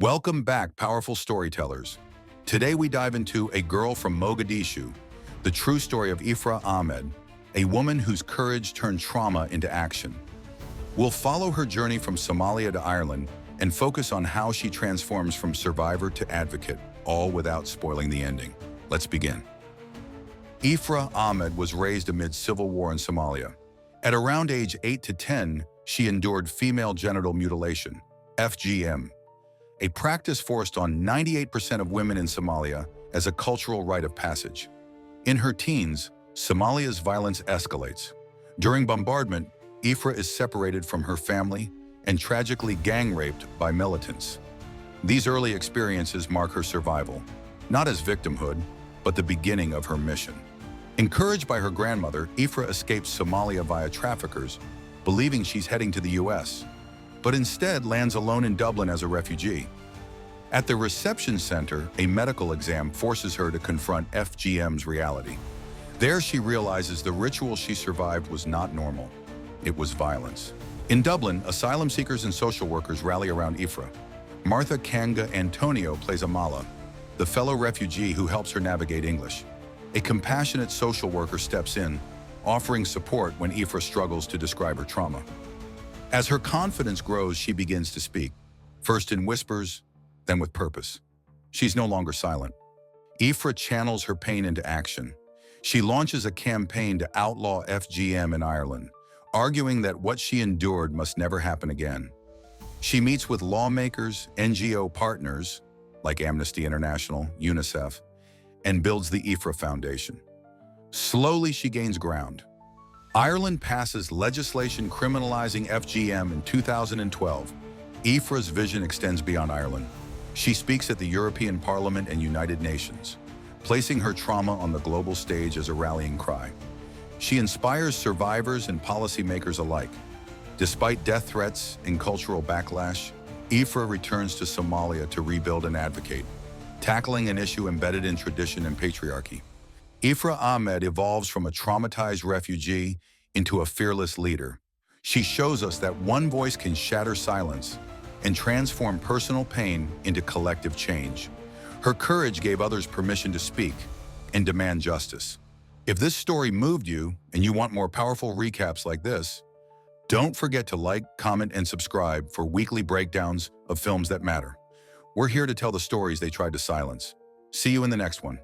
Welcome back, powerful storytellers. Today we dive into A Girl from Mogadishu, the true story of Ifrah Ahmed, a woman whose courage turned trauma into action. We'll follow her journey from Somalia to Ireland and focus on how she transforms from survivor to advocate, all without spoiling the ending. Let's begin. Ifrah Ahmed was raised amid civil war in Somalia. At around age 8 to 10, she endured female genital mutilation, FGM, a practice forced on 98% of women in Somalia as a cultural rite of passage. In her teens, Somalia's violence escalates. During bombardment, Ifrah is separated from her family and tragically gang-raped by militants. These early experiences mark her survival, not as victimhood, but the beginning of her mission. Encouraged by her grandmother, Ifrah escapes Somalia via traffickers, believing she's heading to the US, but instead lands alone in Dublin as a refugee. At the reception center, a medical exam forces her to confront FGM's reality. There she realizes the ritual she survived was not normal. It was violence. In Dublin, asylum seekers and social workers rally around Ifrah. Martha Kanga Antonio plays Amala, the fellow refugee who helps her navigate English. A compassionate social worker steps in, offering support when Ifrah struggles to describe her trauma. As her confidence grows, she begins to speak, first in whispers, then with purpose. She's no longer silent. Ifrah channels her pain into action. She launches a campaign to outlaw FGM in Ireland, arguing that what she endured must never happen again. She meets with lawmakers, NGO partners, like Amnesty International, UNICEF, and builds the Ifrah Foundation. Slowly, she gains ground. Ireland passes legislation criminalizing FGM in 2012. Ifrah's vision extends beyond Ireland. She speaks at the European Parliament and United Nations, placing her trauma on the global stage as a rallying cry. She inspires survivors and policymakers alike. Despite death threats and cultural backlash, Ifrah returns to Somalia to rebuild and advocate, tackling an issue embedded in tradition and patriarchy. Ifrah Ahmed evolves from a traumatized refugee into a fearless leader. She shows us that one voice can shatter silence and transform personal pain into collective change. Her courage gave others permission to speak and demand justice. If this story moved you and you want more powerful recaps like this, don't forget to like, comment, and subscribe for weekly breakdowns of films that matter. We're here to tell the stories they tried to silence. See you in the next one.